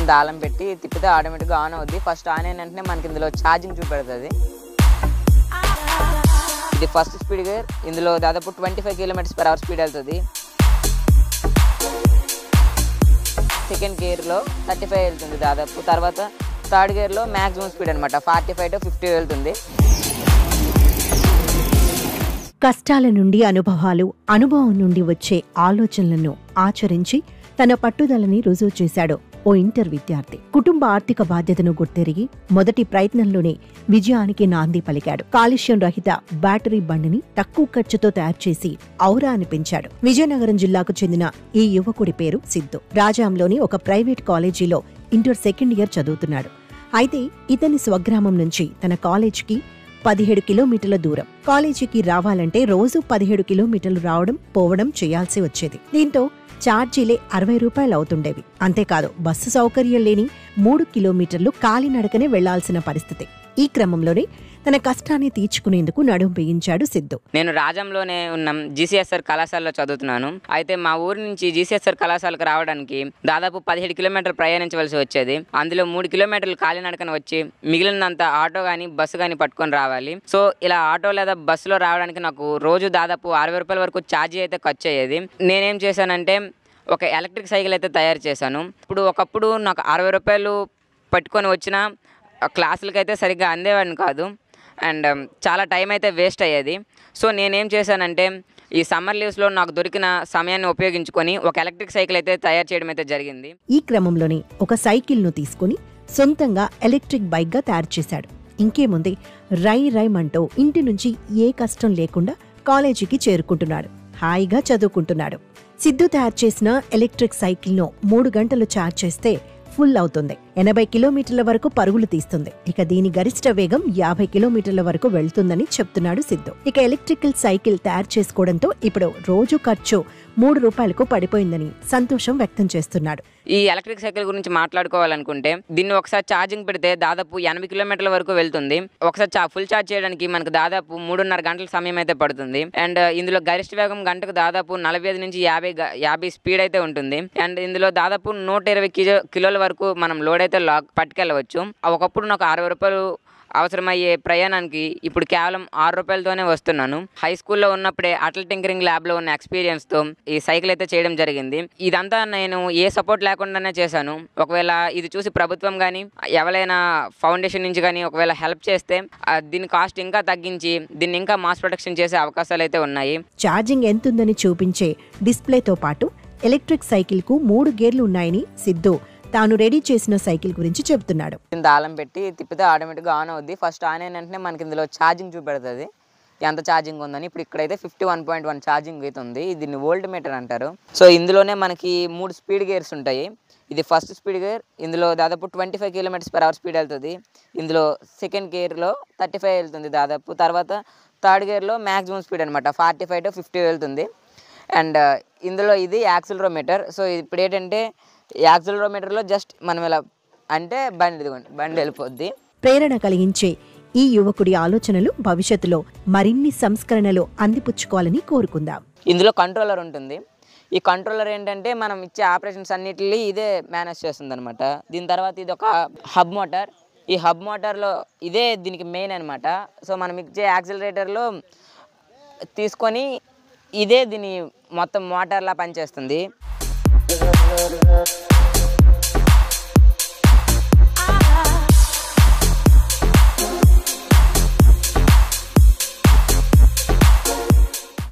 దీని తాళం పెట్టి తిప్పితే ఆటోమేటిక్గా ఆన్ అవుద్ది. ఫస్ట్ ఆన్ అయిన వెంటనే మనకి ఇందులో ఛార్జింగ్ చూపెడుతుంది. ఇది ఫస్ట్ స్పీడ్ గేర్. ఇందులో దాదాపు 25 km/h స్పీడ్ వెళ్తుంది. సెకండ్ గేర్లో 35 వెళ్తుంది దాదాపు. తర్వాత థర్డ్ గేర్లో మ్యాక్సిమం స్పీడ్ అనమాట 45 to 50 వెళ్తుంది. కష్టాల నుండి అనుభవాలు, అనుభవం నుండి వచ్చే ఆలోచనలను ఆచరించి తన పట్టుదలని రుజువు చేశాడు ఓ ఇంటర్ విద్యార్థి. కుటుంబ ఆర్థిక బాధ్యతను గుర్తెరిగి మొదటి ప్రయత్నంలోనే విజయానికి నాంది పలికాడు. కాలుష్యం రహిత బ్యాటరీ బండిని తక్కువ ఖర్చుతో తయారు చేసి ఔరా అనిపించాడు. విజయనగరం జిల్లాకు చెందిన ఈ యువకుడి పేరు సిద్ధు. రాజాంలోని ఒక ప్రైవేట్ కాలేజీలో ఇంటర్ సెకండ్ ఇయర్ చదువుతున్నాడు. అయితే ఇతని స్వగ్రామం నుంచి తన కాలేజీకి 17 కిలోమీటర్ల దూరం. కాలేజీకి రావాలంటే రోజు 17 కిలోమీటర్లు రావడం పోవడం చేయాల్సి వచ్చేది. దీంతో ఛార్జీలే 60 రూపాయలు అవుతుండేవి. అంతేకాదు బస్సు సౌకర్యం లేని 3 కిలోమీటర్లు కాలినడకనే వెళ్లాల్సిన పరిస్థితి. ఈ క్రమంలోనే తన కష్టాన్ని తీర్చుకునేందుకు నడుం బిగించాడు సిద్ధు. నేను రాజంలోనే ఉన్న జీసీఎస్ఆర్ కళాశాలలో చదువుతున్నాను. అయితే మా ఊరి నుంచి జీసీఎస్ఆర్ కళాశాలకు రావడానికి దాదాపు 17 కిలోమీటర్లు ప్రయాణించవలసి వచ్చేది. అందులో 3 కిలోమీటర్లు కాలినడకన వచ్చి మిగిలినంత ఆటో కానీ బస్సు కానీ పట్టుకొని రావాలి. సో ఇలా ఆటో లేదా బస్సులో రావడానికి నాకు రోజు దాదాపు 60 రూపాయల వరకు ఛార్జీ అయితే ఖర్చు అయ్యేది. నేనేం చేశానంటే ఒక ఎలక్ట్రిక్ సైకిల్ అయితే తయారు చేశాను. ఒకప్పుడు నాకు 60 రూపాయలు పట్టుకొని వచ్చిన క్లాసులకి అయితే సరిగ్గా అందేవాడిని కాదు. అండ్ చాలా టైం అయితే వేస్ట్ అయ్యేది. సో నేనేం చేశానంటే ఈ సమ్మర్ లీవ్స్లో నాకు దొరికిన సమయాన్ని ఉపయోగించుకొని ఒక ఎలక్ట్రిక్ సైకిల్ అయితే తయారు చేయడం అయితే జరిగింది. ఈ క్రమంలోనే ఒక సైకిల్ను తీసుకుని సొంతంగా ఎలక్ట్రిక్ బైక్గా తయారు చేశాడు. ఇంకేముంది, రైమంటూ ఇంటి నుంచి ఏ కష్టం లేకుండా కాలేజీకి చేరుకుంటున్నాడు. హాయిగా చదువుకుంటున్నాడు. సిద్ధు తయారు చేసిన ఎలక్ట్రిక్ సైకిల్ను 3 గంటలు ఛార్జ్ చేస్తే ఫుల్ అవుతుంది. 80 కిలోమీటర్ల వరకు పరుగులు తీస్తుంది. ఇక దీని గరిష్ట వేగం 50 కిలోమీటర్ల వరకు వెళ్తుందని చెప్తున్నాడు సిద్ధు. ఇక ఎలక్ట్రికల్ సైకిల్ తయారు చేసుకోవడంతో ఇప్పుడు రోజు ఖర్చు 3 రూపాయలకు పడిపోయిందని సంతోషం వ్యక్తం చేస్తున్నాడు. ఈ ఎలక్ట్రిక్ సైకిల్ గురించి మాట్లాడుకోవాలనుకుంటే దీన్ని ఒకసారి ఛార్జింగ్ పెడితే దాదాపు 80 కిలోమీటర్ల వరకు వెళ్తుంది. ఒకసారి ఫుల్ ఛార్జ్ చేయడానికి మనకు దాదాపు 3.5 గంటల సమయం అయితే పడుతుంది. అండ్ ఇందులో గరిష్ట వేగం గంటకు దాదాపు 45 నుంచి 50 స్పీడ్ అయితే ఉంటుంది. అండ్ ఇందులో దాదాపు 120 కిలోల వరకు మనం లోడ్ అయితే పట్టుకెళ్ళవచ్చు. ఒకప్పుడు నాకు 60 రూపాయలు అవసరమయ్యే ప్రయాణానికి ఇప్పుడు కేవలం 6 రూపాయలతోనే వస్తున్నాను. హై స్కూల్లో ఉన్నప్పుడే అటల్ టింకరింగ్ ల్యాబ్లో ఉన్న ఎక్స్పీరియన్స్తో ఈ సైకిల్ అయితే చేయడం జరిగింది. ఇదంతా నేను ఏ సపోర్ట్ లేకుండానే చేశాను. ఒకవేళ ఇది చూసి ప్రభుత్వం కానీ ఎవరైనా ఫౌండేషన్ నుంచి కానీ ఒకవేళ హెల్ప్ చేస్తే దీని కాస్ట్ ఇంకా తగ్గించి దీన్ని ఇంకా మాస్ ప్రొడక్షన్ చేసే అవకాశాలు అయితే ఉన్నాయి. ఛార్జింగ్ ఎంతుందని చూపించే డిస్ప్లేతో పాటు ఎలక్ట్రిక్ సైకిల్కు 3 గేర్లు ఉన్నాయని సిద్ధు తాను రెడీ చేసిన సైకిల్ గురించి చెబుతున్నాడు. తాళం పెట్టి తిప్పితే ఆటోమేటిక్గా ఆన్ అవుద్ది. ఫస్ట్ ఆన్ అయిన వెంటనే మనకి ఇందులో ఛార్జింగ్ చూపెడుతుంది ఎంత ఛార్జింగ్ ఉందని. ఇప్పుడు ఇక్కడైతే 51.1 ఛార్జింగ్ అయితే ఉంది. దీన్ని వోల్ట్ మీటర్ అంటారు. సో ఇందులోనే మనకి 3 స్పీడ్ గేర్స్ ఉంటాయి. ఇది ఫస్ట్ స్పీడ్ గేర్. ఇందులో దాదాపు 25 km/h స్పీడ్ వెళ్తుంది. ఇందులో సెకండ్ గేర్లో 35 వెళ్తుంది దాదాపు. తర్వాత థర్డ్ గేర్లో మ్యాక్సిమం స్పీడ్ అనమాట 45 to 50 వెళ్తుంది. అండ్ ఇందులో ఇది యాక్సిలరోమీటర్. సో ఇప్పుడు ఏంటంటే యాక్సిలరోమీటర్లో జస్ట్ మనం ఇలా అంటే బండి వెళ్ళిపోద్ది. ప్రేరణ కలిగించే ఈ యువకుడి ఆలోచనలు భవిష్యత్తులో మరిన్ని సంస్కరణలు అందిపుచ్చుకోవాలని కోరుకుందాం. ఇందులో కంట్రోలర్ ఉంటుంది. ఈ కంట్రోలర్ ఏంటంటే మనం ఇచ్చే ఆపరేషన్స్ అన్నిటిని ఇదే మేనేజ్ చేస్తుంది అనమాట. దీని తర్వాత ఇది ఒక హబ్ మోటార్. ఈ హబ్ మోటార్లో ఇదే దీనికి మెయిన్ అనమాట. సో మనం ఇచ్చే యాక్సిలరేటర్లో తీసుకొని ఇదే దీని మొత్తం మోటార్లా పనిచేస్తుంది.